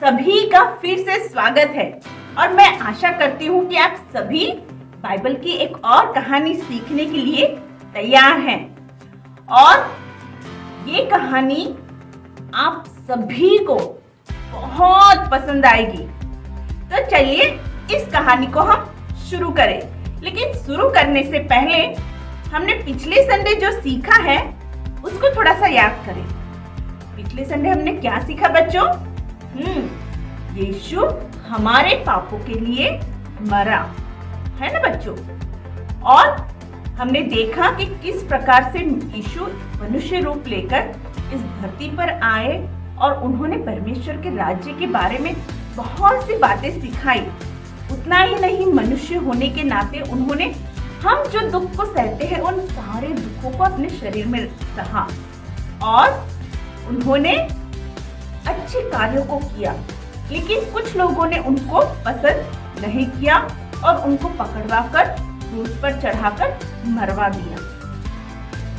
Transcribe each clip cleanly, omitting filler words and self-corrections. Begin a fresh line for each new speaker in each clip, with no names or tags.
सभी का फिर से स्वागत है और मैं आशा करती हूँ कि आप सभी बाइबल की एक और कहानी सीखने के लिए तैयार हैं और ये कहानी आप सभी को बहुत पसंद आएगी। तो चलिए इस कहानी को हम शुरू करें। लेकिन शुरू करने से पहले हमने पिछले संडे जो सीखा है उसको थोड़ा सा याद करें। पिछले संडे हमने क्या सीखा बच्चों? यीशु हमारे पापों के लिए मरा, है ना बच्चों? और हमने देखा कि किस प्रकार से यीशु मनुष्य रूप लेकर इस धरती पर आए और उन्होंने परमेश्वर के राज्य के बारे में बहुत सी बातें सिखाई। उतना ही नहीं, मनुष्य होने के नाते उन्होंने हम जो दुख को सहते हैं उन सारे दुखों को अपने शरीर में सहा और उन्होंने अच्छे कार्यों को किया। लेकिन कुछ लोगों ने उनको पसंद नहीं किया और उनको पकड़वाकर क्रूस पर चढ़ाकर मरवा दिया।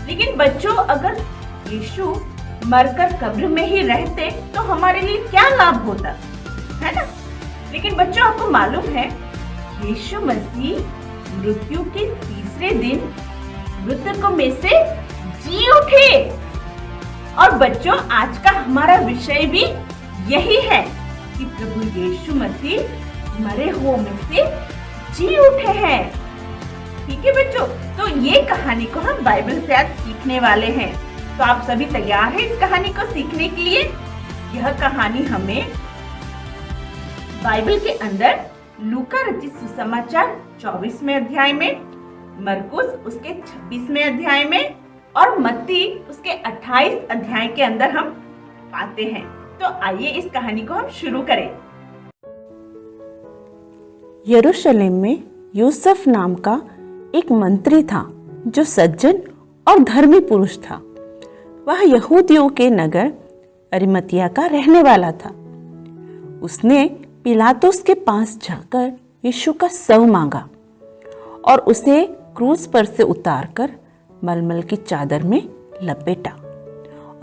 लेकिन बच्चों, अगर यीशु मरकर कब्र में ही रहते तो हमारे लिए क्या लाभ होता, है ना? लेकिन बच्चों, आपको मालूम है यीशु मसीह मृत्यु के तीसरे दिन मृतकों में से जी उठे। और बच्चों, आज का हमारा विषय भी यही है कि प्रभु यीशु मसीह मरे हुओं में से जी उठे हैं। ठीक है बच्चों, तो ये कहानी को हम बाइबल से आज सीखने वाले हैं। तो आप सभी तैयार हैं इस कहानी को सीखने के लिए? यह कहानी हमें बाइबल के अंदर लूका रचित सुसमाचार 24वें अध्याय में, मरकुस उसके 26वें अध्याय में और मत्ती उसके 28 अध्याय के अंदर हम पाते हैं। तो आइए इस कहानी को हम शुरू करें।
यरूशलेम में यूसुफ नाम का एक मंत्री था जो सज्जन और धर्मी पुरुष था। वह यहूदियों के नगर अरिमतिया का रहने वाला था। उसने पिलातुस के पास जाकर यीशु का शव मांगा और उसे क्रूस पर से उतारकर मलमल की चादर में लपेटा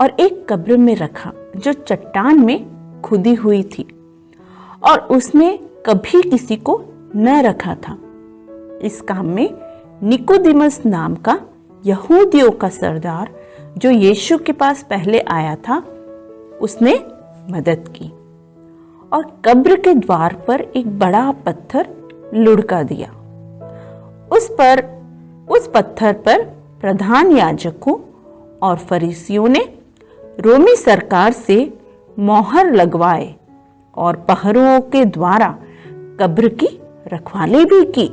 और एक कब्र में रखा जो चट्टान में खुदी हुई थी और उसमें कभी किसी को न रखा था। इस काम में निकोदेमस नाम का यहूदियों का सरदार जो यीशु के पास पहले आया था, उसने मदद की और कब्र के द्वार पर एक बड़ा पत्थर लुढ़का दिया। उस पत्थर पर प्रधान याजकों और फरीसियों ने रोमी सरकार से मोहर लगवाए और पहरुओं के द्वारा कब्र की रखवाली भी की।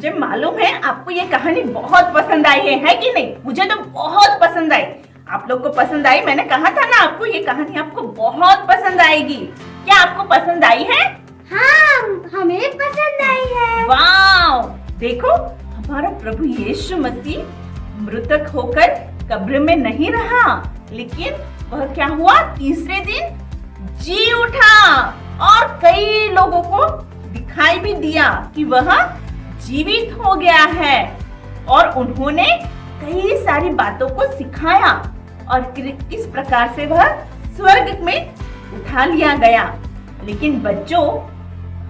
मुझे मालूम है आपको ये कहानी बहुत पसंद आई है कि नहीं? मुझे तो बहुत पसंद आई। आप लोग को पसंद आई? मैंने कहा था ना आपको ये कहानी आपको बहुत पसंद आएगी। क्या आपको पसंद आई है?
हाँ, हमें पसंद आई है।
वाह! देखो, हमारा प्रभु यीशु मसीह मृतक होकर कब्र में नहीं रहा, लेकिन वह क्या हुआ? तीसरे दिन जी उठा और कई लोगों को दिखाई भी दिया कि वह जीवित हो गया है और उन्होंने कई सारी बातों को सिखाया और किस प्रकार से वह स्वर्ग में उठा लिया गया। लेकिन बच्चों,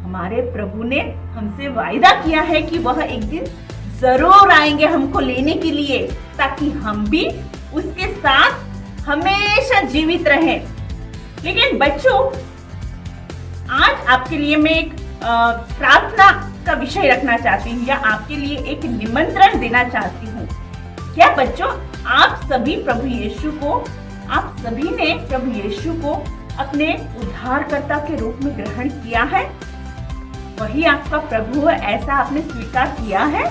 हमारे प्रभु ने हमसे वायदा किया है कि वह एक दिन जरूर आएंगे हमको लेने के लिए, ताकि हम भी उसके साथ हमेशा जीवित रहें। लेकिन बच्चों, आज आपके लिए मैं एक प्रार्थना का विषय रखना चाहती हूँ या आपके लिए एक निमंत्रण देना चाहती हूँ। क्या बच्चों, आप सभी ने प्रभु यीशु को अपने उद्धारकर्ता के रूप में ग्रहण किया है? वही आपका प्रभु है, ऐसा आपने स्वीकार किया है?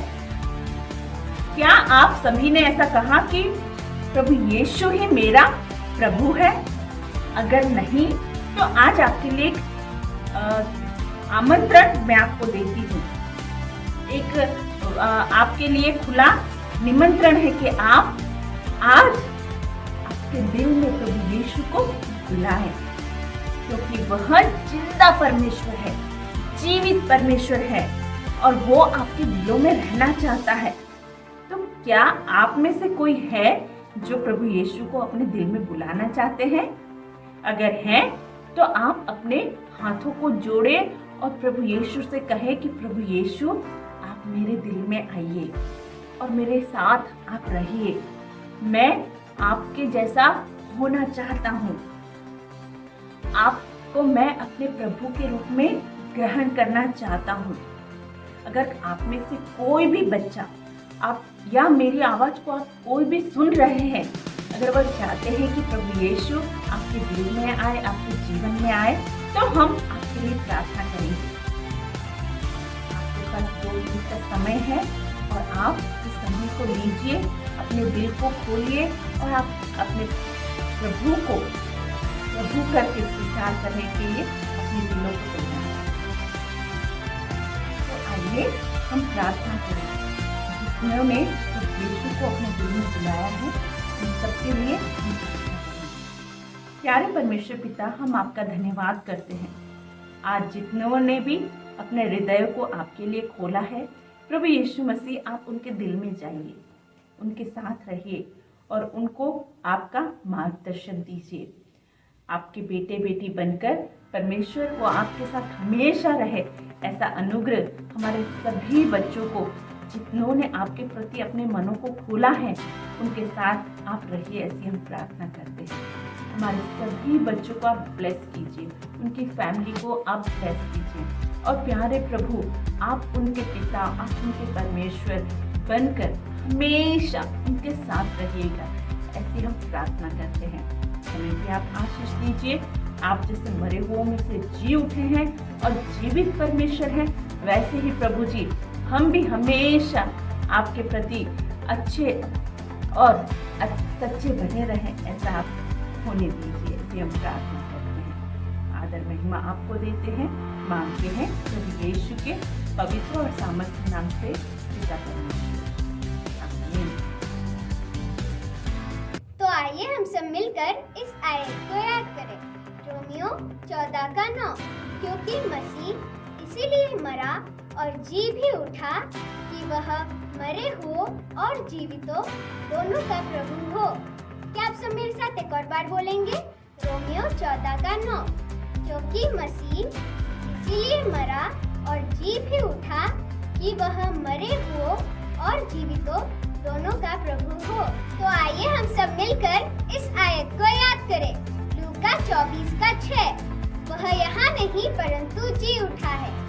क्या आप सभी ने ऐसा कहा कि प्रभु यीशु ही मेरा प्रभु है? अगर नहीं तो आज आपके लिए एक आमंत्रण मैं आपको देती हूँ। एक आपके लिए खुला निमंत्रण है कि आप आज आपके दिल में प्रभु यीशु को बुलाएं, क्योंकि वह जिंदा परमेश्वर है, जीवित परमेश्वर है और वो आपके दिलों में रहना चाहता है। तो क्या आप में से कोई है जो प्रभु यीशु को अपने दिल में बुलाना चाहते हैं? अगर हैं तो आप अपने हाथों को जोड़े और प्रभु यीशु से कहे कि प्रभु यीशु, आप मेरे दिल में आइए और मेरे साथ आप रहिए। मैं आपके जैसा होना चाहता हूँ। आपको मैं अपने प्रभु के रूप में ग्रहण करना चाहता हूँ। अगर आप में से कोई भी बच्चा, आप या मेरी आवाज को आप कोई भी सुन रहे हैं, अगर वह चाहते हैं कि प्रभु यीशु आपके दिल में आए, आपके जीवन में आए, तो हम आपके लिए प्रार्थना करेंगे। आपके पास 2 दिन का समय है और आप इस समय को लीजिए, अपने दिल को खोलिए और आप अपने प्रभु को प्रभु करके स्वीकार करने के लिए अपने दिलों को तैयार करें। तो आइए हम प्रार्थना करें। जिन्होंने यीशु को अपने दिल में बुलाया है, उन सबके लिए हम प्रार्थना करेंगे। प्यारे परमेश्वर पिता, हम आपका धन्यवाद करते हैं। आज जितनों ने भी अपने हृदय को आपके लिए खोला है, प्रभु यीशु मसीह, आप उनके दिल में जाइए, उनके साथ रहिए और उनको आपका मार्गदर्शन दीजिए। आपके बेटे बेटी बनकर परमेश्वर को आपके साथ हमेशा रहे, ऐसा अनुग्रह हमारे सभी बच्चों को, जितनों ने आपके प्रति अपने मनों को खोला है, उनके साथ आप रहिए, ऐसी हम प्रार्थना करते हैं। हमारे सभी बच्चों को आप ब्लेस कीजिए, उनकी फैमिली को आप ब्लेस कीजिए और प्यारे प्रभु, आप उनके पिता, आप उनके परमेश्वर बनकर हमेशा उनके साथ रहिएगा, ऐसी हम प्रार्थना करते हैं। हमें भी आप आशीष दीजिए। आप जैसे मरे हुओं में से जी उठे हैं और जीवित परमेश्वर हैं, वैसे ही प्रभु जी हम भी हमेशा आपके प्रति अच्छे और सच्चे बने रहें, ऐसा आप होने दीजिए, ऐसी हम प्रार्थना करते हैं। आदर महिमा आपको देते हैं, मांगते हैं प्रभु यीशु के पवित्र और सामर्थ्य नाम से, पिता परमेश्वर, आमीन।
तो आइए हम सब मिलकर इस आयत को याद करें। रोमियो 14:9, क्योंकि मसीह इसीलिए मरा और जी भी उठा कि वह मरे हो और जीवितों दोनों का प्रभु हो। क्या आप सब मेरे साथ एक और बार बोलेंगे? रोमियो 14:9, क्योंकि मसीह इसीलिए मरा और जी भी उठा कि वह मरे हो और जीवितों दोनों का प्रभु हो। तो आइए हम सब मिलकर इस आयत को याद करें। लूका 24:6, वह यहाँ नहीं परंतु जी उठा है।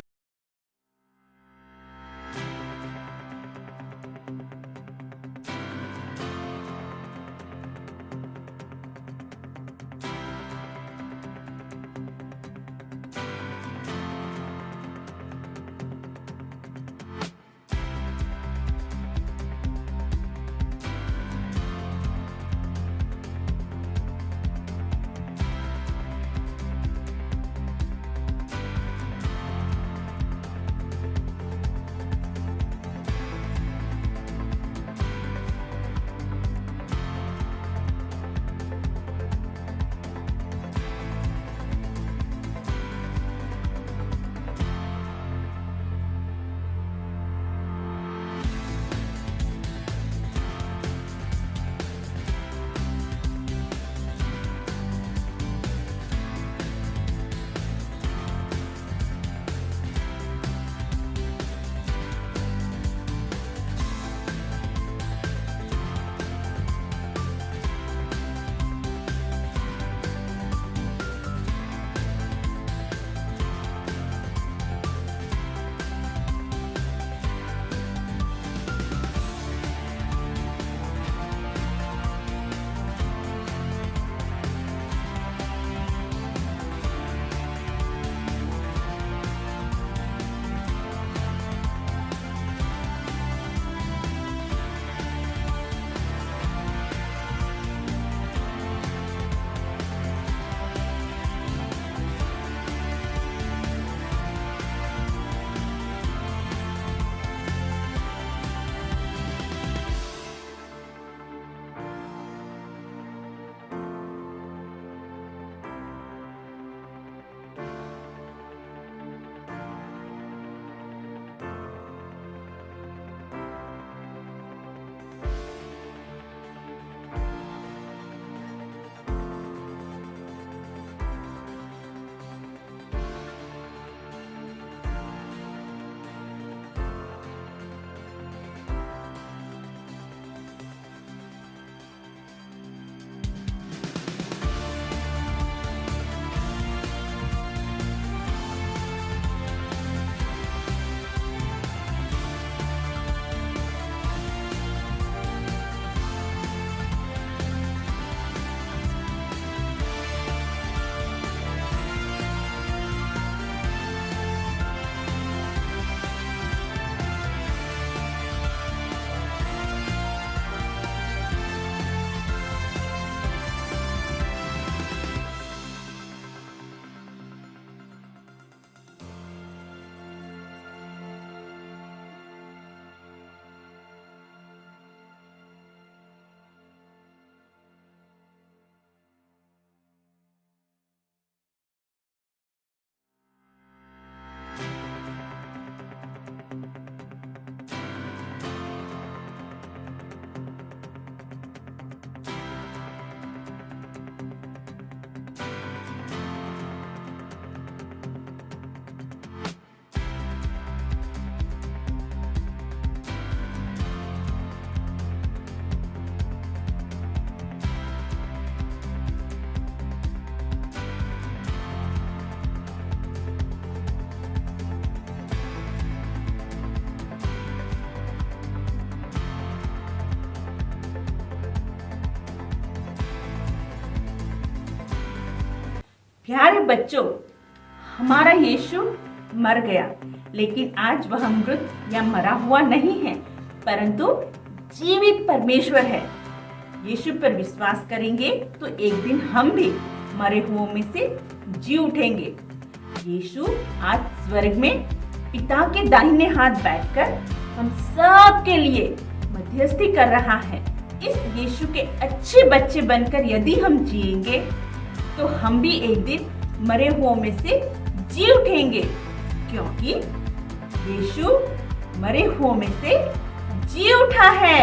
प्यारे बच्चों, हमारा यीशु मर गया, लेकिन आज वह मृत या मरा हुआ नहीं है, परंतु जीवित परमेश्वर है। यीशु पर विश्वास करेंगे तो एक दिन हम भी मरे हुओं में से जी उठेंगे। यीशु आज स्वर्ग में पिता के दाहिने हाथ बैठकर हम सब के लिए मध्यस्थी कर रहा है। इस यीशु के अच्छे बच्चे बनकर यदि हम जिएंगे तो हम भी एक दिन मरे हुओं में से जी उठेंगे, क्योंकि यीशु मरे हुओं में से जी उठा है।